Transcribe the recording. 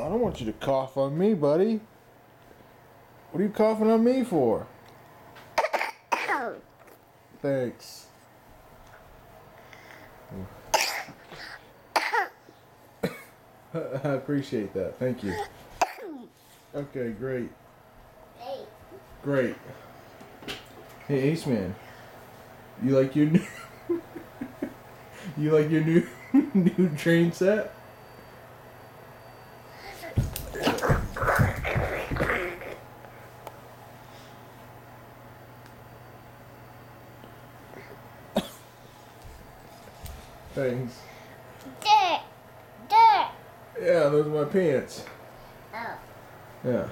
I don't want you to cough on me, buddy. What are you coughing on me for? Thanks. I appreciate that. Thank you. Okay, great. Great. Hey, Ace Man. You like your new you like your new new train set? Thanks. There. Yeah, those are my pants. Oh. Yeah.